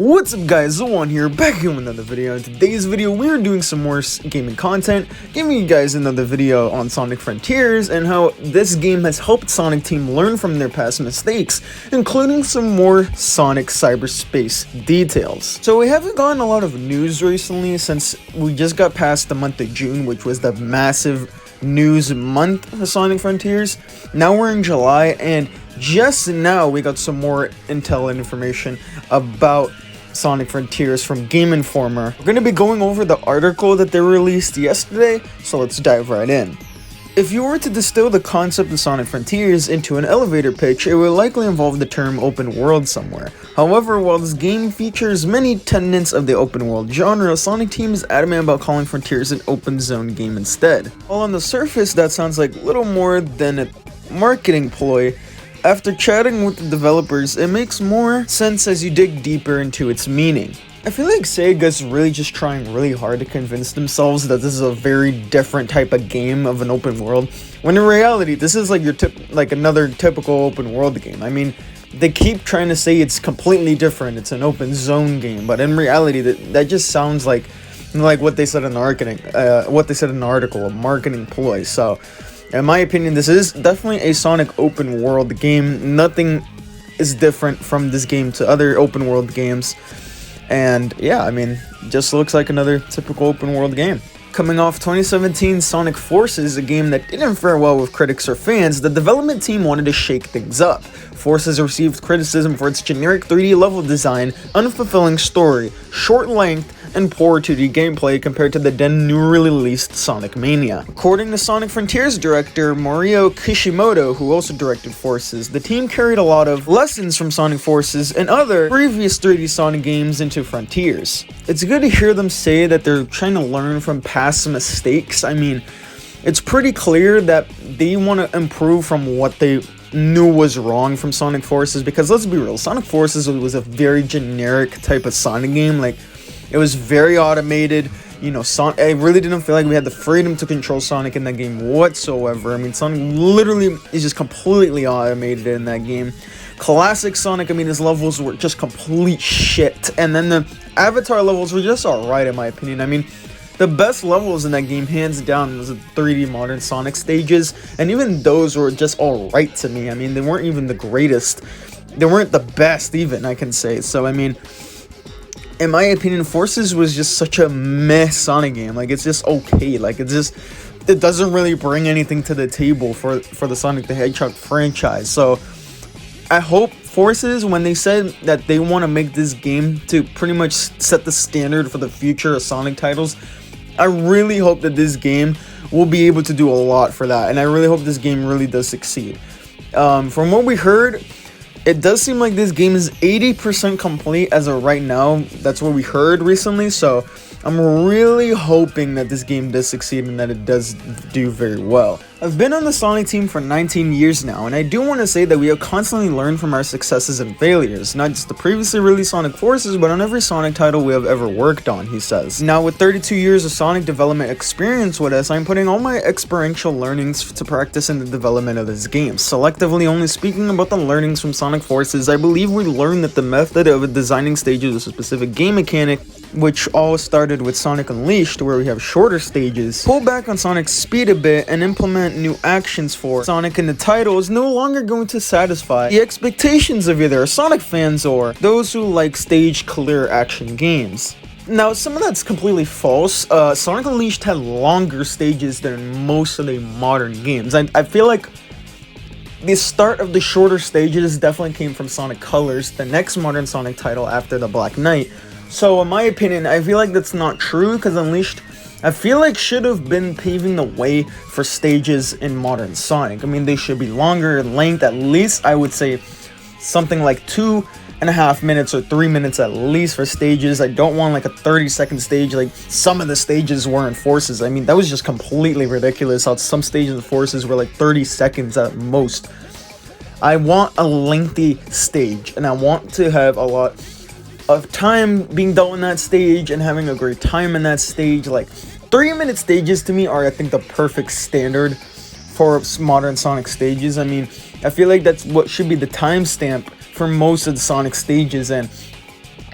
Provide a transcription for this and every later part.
What's up guys, Zoan here, back here with another video. In today's video, we are doing some more gaming content, giving you guys another video on Sonic Frontiers and how this game has helped Sonic Team learn from their past mistakes, including some more Sonic CyberSpace details. So we haven't gotten a lot of news recently since we just got past the month of June, which was the massive news month of Sonic Frontiers. Now we're in July, and just now we got some more intel and information about Sonic Frontiers from Game Informer. We're going to be going over the article that they released yesterday, so let's dive right in. If you were to distill the concept of Sonic Frontiers into an elevator pitch, it would likely involve the term open world somewhere. However, while this game features many tenets of the open world genre, Sonic Team is adamant about calling Frontiers an open zone game instead. While on the surface that sounds like little more than a marketing ploy, after chatting with the developers, it makes more sense as you dig deeper into its meaning. I feel like Sega's really just trying really hard to convince themselves that this is a very different type of game of an open world, when in reality, this is like another typical open world game. I mean, they keep trying to say it's completely different, it's an open zone game, but in reality, that just sounds like what they said in the article, a marketing ploy. So, in my opinion, this is definitely a Sonic open world game. Nothing is different from this game to other open world games. And yeah, I mean, just looks like another typical open world game. Coming off 2017's Sonic Forces, a game that didn't fare well with critics or fans, the development team wanted to shake things up. Forces received criticism for its generic 3D level design, unfulfilling story, short length, and poor 2D gameplay compared to the then newly released Sonic Mania. According to Sonic Frontiers director Mario Kishimoto, who also directed Forces, the team carried a lot of lessons from Sonic Forces and other previous 3D Sonic games into Frontiers. It's good to hear them say that they're trying to learn from past mistakes. I mean, it's pretty clear that they want to improve from what they knew was wrong from Sonic Forces, because let's be real, Sonic Forces was a very generic type of Sonic game. Like, it was very automated, you know. I really didn't feel like we had the freedom to control Sonic in that game whatsoever. I mean, Sonic literally is just completely automated in that game. Classic Sonic, I mean, his levels were just complete shit, and then the Avatar levels were just alright in my opinion. I mean, the best levels in that game, hands down, was the 3D modern Sonic stages, and even those were just alright to me. I mean, they weren't even the greatest. They weren't the best even, I can say. So, I mean, in my opinion, Forces was just such a meh Sonic game. Like, it's just okay. Like, it doesn't really bring anything to the table for the Sonic the Hedgehog franchise. So, I hope Forces, when they said that they want to make this game to pretty much set the standard for the future of Sonic titles, I really hope that this game will be able to do a lot for that. And I really hope this game really does succeed. From what we heard, it does seem like this game is 80% complete as of right now. That's what we heard recently, so I'm really hoping that this game does succeed and that it does do very well. I've been on the Sonic team for 19 years now, and I do want to say that we have constantly learned from our successes and failures, not just the previously released Sonic Forces, but on every Sonic title we have ever worked on, he says. Now, with 32 years of Sonic development experience with us, I'm putting all my experiential learnings to practice in the development of this game. Selectively only speaking about the learnings from Sonic Forces, I believe we learned that the method of designing stages with a specific game mechanic, which all started with Sonic Unleashed, where we have shorter stages, pull back on Sonic's speed a bit, and implement new actions for Sonic in the title is no longer going to satisfy the expectations of either Sonic fans or those who like stage clear action games. Now, some of that's completely false. Sonic Unleashed had longer stages than most of the modern games. I feel like the start of the shorter stages definitely came from Sonic Colors, the next modern Sonic title after the Black Knight. So in my opinion, I feel like that's not true, because Unleashed, I feel like, should have been paving the way for stages in modern Sonic. I mean, they should be longer in length, at least I would say something like 2.5 minutes or 3 minutes at least for stages. I don't want like a 30-second stage like some of the stages were in Forces. I mean, that was just completely ridiculous how some stages in Forces were like 30 seconds at most. I want a lengthy stage, and I want to have a lot of time being done in that stage and having a great time in that stage. Like, 3-minute stages to me are, I think, the perfect standard for modern Sonic stages. I mean, I feel like that's what should be the timestamp for most of the Sonic stages, and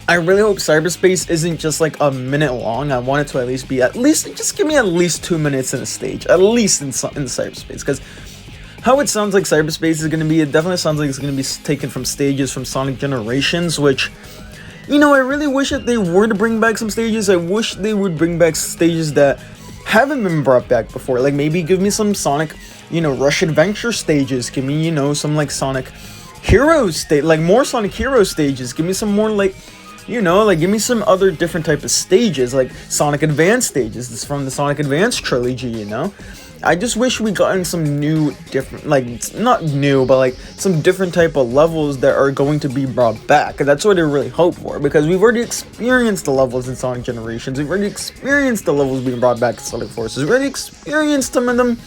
I really hope CyberSpace isn't just like a minute long. I want it to at least be just give me at least 2 minutes in a stage, at least in CyberSpace, because how it sounds like CyberSpace is going to be, it definitely sounds like it's going to be taken from stages from Sonic Generations, which, you know, I really wish that they were to bring back some stages. I wish they would bring back stages that haven't been brought back before. Like, maybe give me some Sonic, you know, Rush Adventure stages. Give me, you know, some like Sonic Heroes like more Sonic Hero stages. Give me some more like, you know, like give me some other different type of stages, like Sonic Advance stages. This is from the Sonic Advance trilogy, you know. I just wish we gotten some new, different, like, not new, but like some different type of levels that are going to be brought back. And that's what I really hope for, because we've already experienced the levels in Sonic Generations. We've already experienced the levels being brought back in Sonic Forces. We've already experienced some of them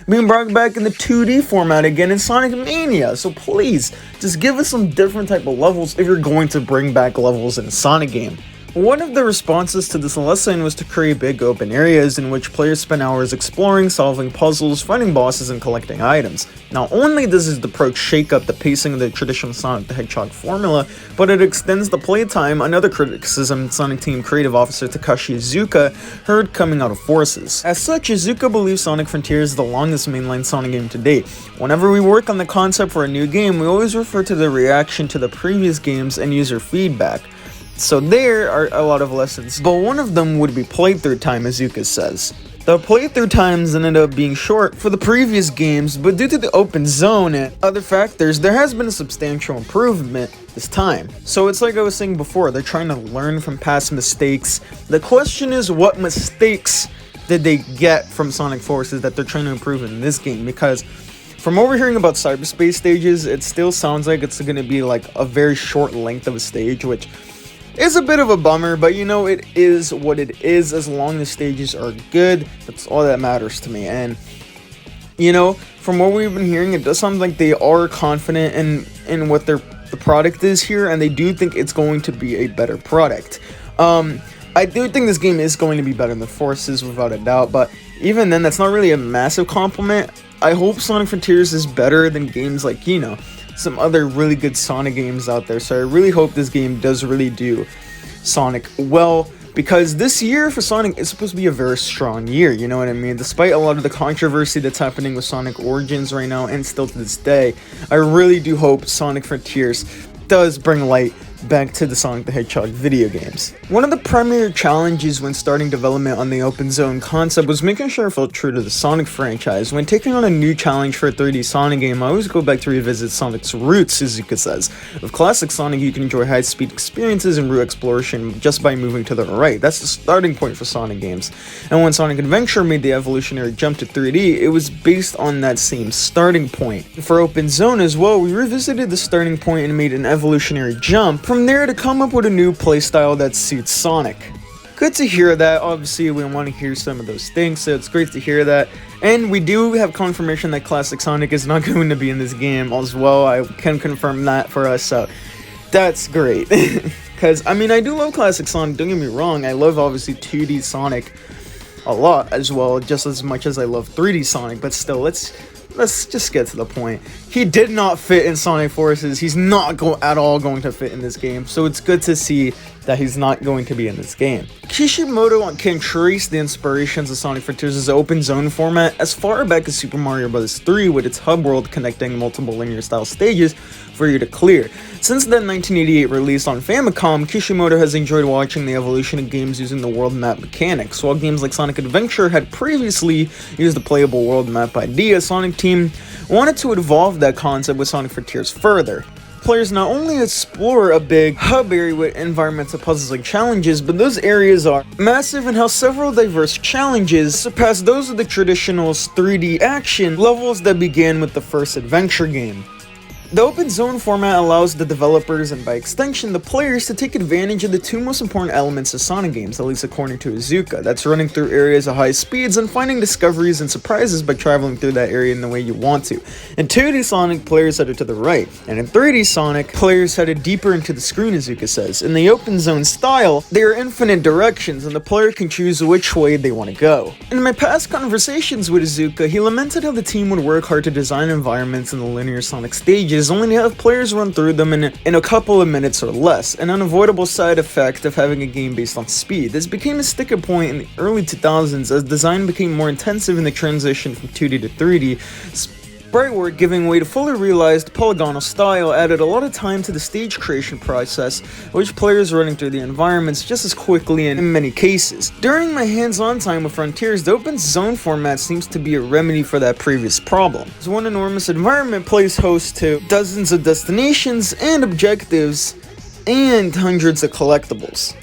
being brought back in the 2D format again in Sonic Mania. So please, just give us some different type of levels if you're going to bring back levels in a Sonic game. One of the responses to this lesson was to create big open areas in which players spend hours exploring, solving puzzles, fighting bosses, and collecting items. Not only does this approach shake up the pacing of the traditional Sonic the Hedgehog formula, but it extends the playtime. Another criticism Sonic Team creative officer Takashi Iizuka heard coming out of Forces. As such, Iizuka believes Sonic Frontiers is the longest mainline Sonic game to date. Whenever we work on the concept for a new game, we always refer to the reaction to the previous games and user feedback. So there are a lot of lessons, but one of them would be playthrough time, Iizuka says. The playthrough times ended up being short for the previous games, but due to the open zone and other factors, there has been a substantial improvement this time. So it's like I was saying before, they're trying to learn from past mistakes. The question is, what mistakes did they get from Sonic Forces that they're trying to improve in this game? Because from what we're hearing about CyberSpace stages, it still sounds like it's going to be like a very short length of a stage, which is a bit of a bummer, but you know, it is what it is. As long as stages are good, that's all that matters to me. And you know, from what we've been hearing, it does sound like they are confident in what the product is here, and they do think it's going to be a better product. I do think this game is going to be better than Forces, without a doubt, but even then, that's not really a massive compliment. I hope Sonic Frontiers is better than games like, you know, some other really good Sonic games out there. So I really hope this game does really do Sonic well, because this year for Sonic is supposed to be a very strong year, you know what I mean? Despite a lot of the controversy that's happening with Sonic Origins right now, and still to this day, I really do hope Sonic Frontiers does bring light back to the Sonic the Hedgehog video games. One of the primary challenges when starting development on the open zone concept was making sure it felt true to the Sonic franchise. When taking on a new challenge for a 3D Sonic game, I always go back to revisit Sonic's roots, Iizuka says. With classic Sonic, you can enjoy high-speed experiences and route exploration just by moving to the right. That's the starting point for Sonic games. And when Sonic Adventure made the evolutionary jump to 3D, it was based on that same starting point. For open zone as well, we revisited the starting point and made an evolutionary jump from there to come up with a new playstyle that suits Sonic. Good to hear that. Obviously, we want to hear some of those things, so it's great to hear that. And we do have confirmation that Classic Sonic is not going to be in this game as well. I can confirm that for us, so that's great. Because, I mean, I do love Classic Sonic, don't get me wrong. I love, obviously, 2D Sonic a lot as well, just as much as I love 3D Sonic, but still, let's just get to the point. He did not fit in Sonic Forces. He's not at all going to fit in this game, so it's good to see that he's not going to be in this game. Kishimoto can trace the inspirations of Sonic Frontiers' open zone format as far back as Super Mario Bros. 3 with its hub world connecting multiple linear style stages for you to clear. Since the 1988 release on Famicom, Kishimoto has enjoyed watching the evolution of games using the world map mechanics. While games like Sonic Adventure had previously used the playable world map idea, Sonic Team wanted to evolve that concept with Sonic Frontiers further. Players not only explore a big hub area with environmental puzzles and challenges, but those areas are massive and have several diverse challenges surpass those of the traditional 3D action levels that began with the first adventure game. The open zone format allows the developers, and by extension the players, to take advantage of the two most important elements of Sonic games, at least according to Iizuka. That's running through areas at high speeds and finding discoveries and surprises by traveling through that area in the way you want to. In 2D Sonic, players headed to the right, and in 3D Sonic, players headed deeper into the screen, Iizuka says. In the open zone style, there are infinite directions, and the player can choose which way they want to go. In my past conversations with Iizuka, he lamented how the team would work hard to design environments in the linear Sonic stages stages only to have players run through them in a couple of minutes or less, an unavoidable side effect of having a game based on speed. This became a sticking point in the early 2000s as design became more intensive in the transition from 2D to 3D. Sprite work giving way to fully realized polygonal style added a lot of time to the stage creation process, which players running through the environments just as quickly in many cases. During my hands-on time with Frontiers, the open zone format seems to be a remedy for that previous problem. As one enormous environment plays host to dozens of destinations and objectives and hundreds of collectibles.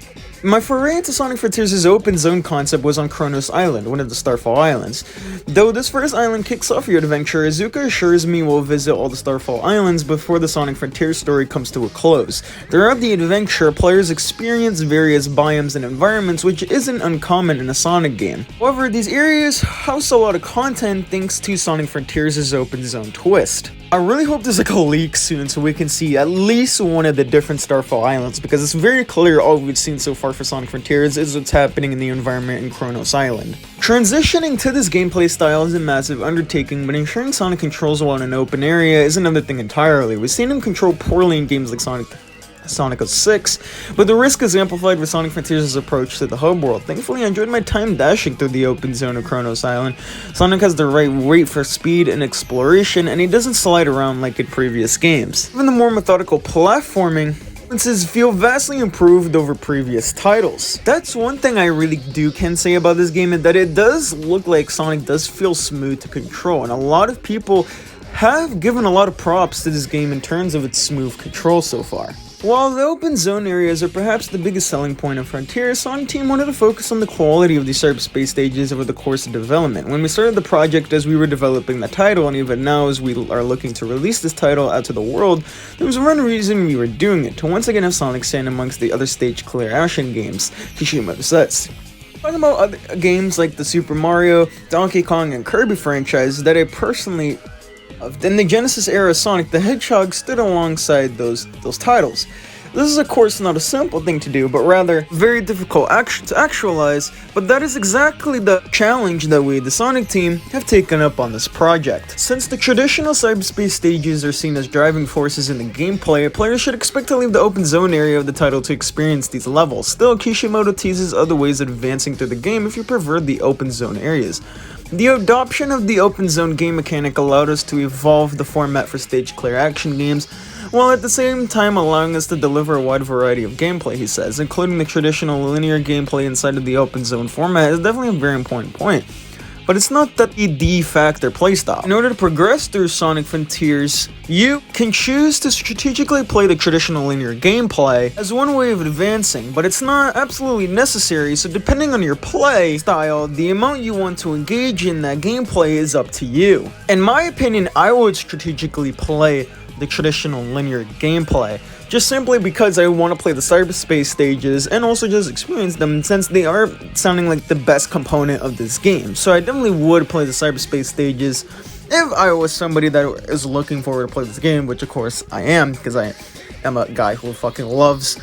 My foray into Sonic Frontiers' open zone concept was on Kronos Island, one of the Starfall Islands. Though this first island kicks off your adventure, Izuka assures me we'll visit all the Starfall Islands before the Sonic Frontiers story comes to a close. Throughout the adventure, players experience various biomes and environments, which isn't uncommon in a Sonic game. However, these areas house a lot of content thanks to Sonic Frontiers' open zone twist. I really hope there's like a leak soon so we can see at least one of the different Starfall Islands, because it's very clear all we've seen so far for Sonic Frontiers is what's happening in the environment in Kronos Island. Transitioning to this gameplay style is a massive undertaking, but ensuring Sonic controls well in an open area is another thing entirely. We've seen him control poorly in games like Sonic 06, but the risk is amplified with Sonic Frontiers' approach to the hub world. Thankfully, I enjoyed my time dashing through the open zone of Kronos Island. Sonic has the right weight for speed and exploration, and he doesn't slide around like in previous games. Even the more methodical platforming feel vastly improved over previous titles. That's one thing I really can say about this game, is that it does look like Sonic does feel smooth to control, and a lot of people have given a lot of props to this game in terms of its smooth control so far. While the open zone areas are perhaps the biggest selling point of Frontier, Sonic Team wanted to focus on the quality of the CyberSpace stages over the course of development. When we started the project as we were developing the title, and even now as we are looking to release this title out to the world, there was one reason we were doing it, to once again have Sonic stand amongst the other stage clear action games, Kishimoto says. Talking about other games like the Super Mario, Donkey Kong, and Kirby franchise that I personally in the Genesis era, Sonic the Hedgehog stood alongside those titles. This is of course not a simple thing to do, but rather very difficult to actualize, but that is exactly the challenge that we, the Sonic team, have taken up on this project. Since the traditional CyberSpace stages are seen as driving forces in the gameplay, players should expect to leave the open zone area of the title to experience these levels. Still, Kishimoto teases other ways of advancing through the game if you prefer the open zone areas. The adoption of the open zone game mechanic allowed us to evolve the format for stage clear action games, while at the same time allowing us to deliver a wide variety of gameplay, he says, including the traditional linear gameplay inside of the open zone format is definitely a very important point. But it's not that the factor playstyle. In order to progress through Sonic Frontiers, you can choose to strategically play the traditional linear gameplay as one way of advancing, but it's not absolutely necessary, so depending on your play style, the amount you want to engage in that gameplay is up to you. In my opinion, I would strategically play the traditional linear gameplay, just simply because I want to play the CyberSpace stages and also just experience them, since they are sounding like the best component of this game. So I definitely would play the CyberSpace stages if I was somebody that is looking forward to play this game, which of course I am, because I am a guy who fucking loves,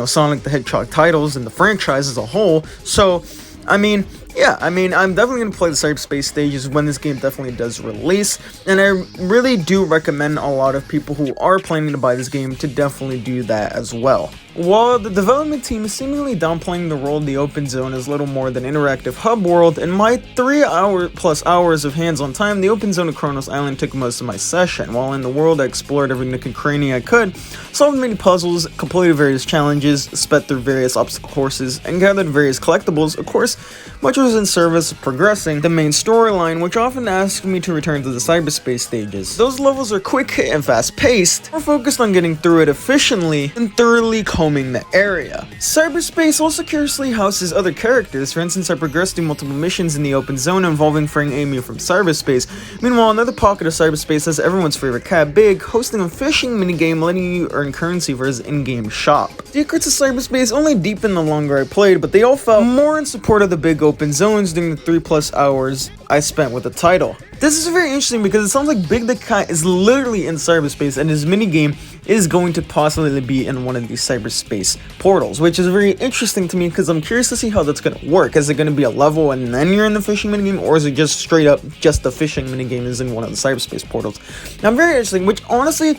Sonic the Hedgehog titles and the franchise as a whole. So, I'm definitely going to play the CyberSpace stages when this game definitely does release, and I really do recommend a lot of people who are planning to buy this game to definitely do that as well. While the development team is seemingly downplaying the role of the open zone as little more than interactive hub world, in my 3+ hours of hands-on time, the open zone of Kronos Island took most of my session. While in the world, I explored every nook and cranny I could, solved many puzzles, completed various challenges, sped through various obstacle courses, and gathered various collectibles. Of course, much was in service of progressing the main storyline, which often asked me to return to the CyberSpace stages. Those levels are quick hit and fast paced, more focused on getting through it efficiently and thoroughly combing the area. CyberSpace also curiously houses other characters. For instance, I progressed through multiple missions in the open zone involving freeing Amy from cyberspace. Meanwhile, another pocket of cyberspace has everyone's favorite cat Big, hosting a fishing minigame letting you earn currency for his in-game shop. Secrets of cyberspace only deepened the longer I played, but they all felt more in support of the big open zones during the 3+ hours I spent with the title. This is very interesting because it sounds like Big the Cat is literally in cyberspace and his minigame is going to possibly be in one of these cyberspace portals, which is very interesting to me because I'm curious to see how that's going to work. Is it going to be a level and then you're in the fishing minigame, or is it just straight up just the fishing minigame is in one of the cyberspace portals? Now, I'm very interesting, which honestly,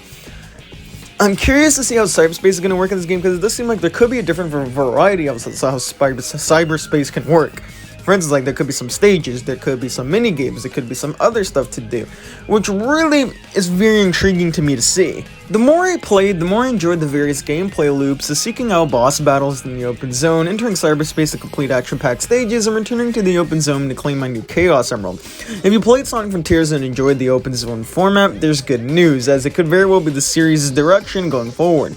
I'm curious to see how cyberspace is going to work in this game, because it does seem like there could be a different variety of how cyberspace can work. For instance, like there could be some stages, there could be some mini games, there could be some other stuff to do, which really is very intriguing to me to see. The more I played, the more I enjoyed the various gameplay loops, the seeking out boss battles in the open zone, entering cyberspace to complete action-packed stages, and returning to the open zone to claim my new Chaos Emerald. If you played Sonic Frontiers and enjoyed the open zone format, there's good news, as it could very well be the series' direction going forward.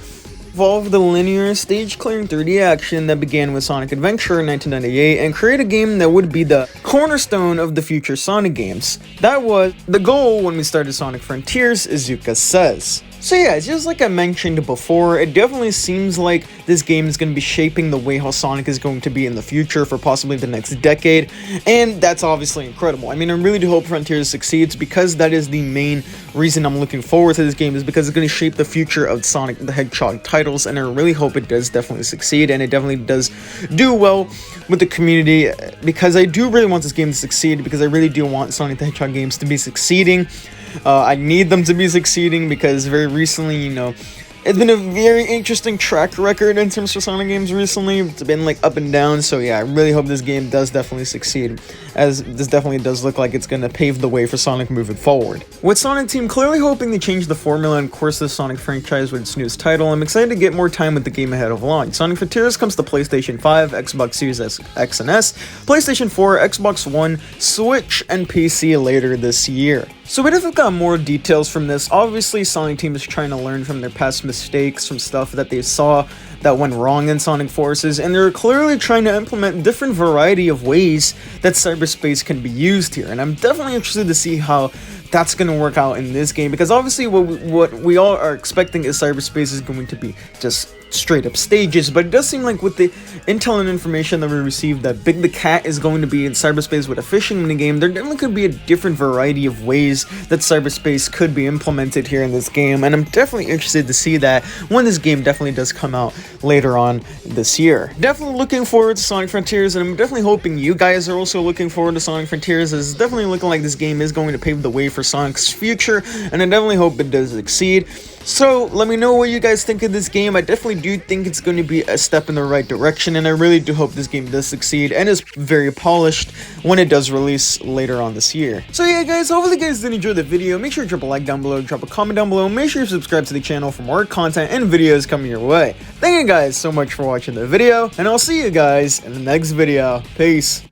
Evolve the linear stage-clearing 3D action that began with Sonic Adventure in 1998 and create a game that would be the cornerstone of the future Sonic games. That was the goal when we started Sonic Frontiers, Izuka says. So yeah, just like I mentioned before, it definitely seems like this game is going to be shaping the way how Sonic is going to be in the future for possibly the next decade, and that's obviously incredible. I mean, I really do hope Frontiers succeeds, because that is the main reason I'm looking forward to this game, is because it's going to shape the future of Sonic the Hedgehog titles, and I really hope it does definitely succeed, and it definitely does do well with the community, because I do really want this game to succeed, because I really do want Sonic the Hedgehog games to be succeeding. I need them to be succeeding, because very recently, you know, it's been a very interesting track record in terms of Sonic games recently. It's been like up and down, so yeah, I really hope this game does definitely succeed, as this definitely does look like it's going to pave the way for Sonic moving forward. With Sonic Team clearly hoping to change the formula and course the Sonic franchise with its newest title, I'm excited to get more time with the game ahead of launch. Sonic Frontiers comes to PlayStation 5, Xbox Series X and S, PlayStation 4, Xbox One, Switch, and PC later this year. So we have got more details from this. Obviously, Sonic Team is trying to learn from their past mistakes, from stuff that they saw that went wrong in Sonic Forces, and they're clearly trying to implement different variety of ways that cyberspace can be used here. And I'm definitely interested to see how that's going to work out in this game, because obviously what we all are expecting is cyberspace is going to be just straight up stages, but it does seem like with the intel and information that we received that Big the Cat is going to be in cyberspace with a fishing minigame, there definitely could be a different variety of ways that cyberspace could be implemented here in this game, and I'm definitely interested to see that when this game definitely does come out later on this year. Definitely looking forward to Sonic Frontiers, and I'm definitely hoping you guys are also looking forward to Sonic Frontiers, as it's definitely looking like this game is going to pave the way for Sonic's future, and I definitely hope it does succeed. So let me know what you guys think of this game. I definitely do think it's going to be a step in the right direction, and I really do hope this game does succeed and is very polished when it does release later on this year. So yeah guys, hopefully you guys did enjoy the video. Make sure to drop a like down below, drop a comment down below, make sure you subscribe to the channel for more content and videos coming your way. Thank you guys so much for watching the video, and I'll see you guys in the next video. Peace.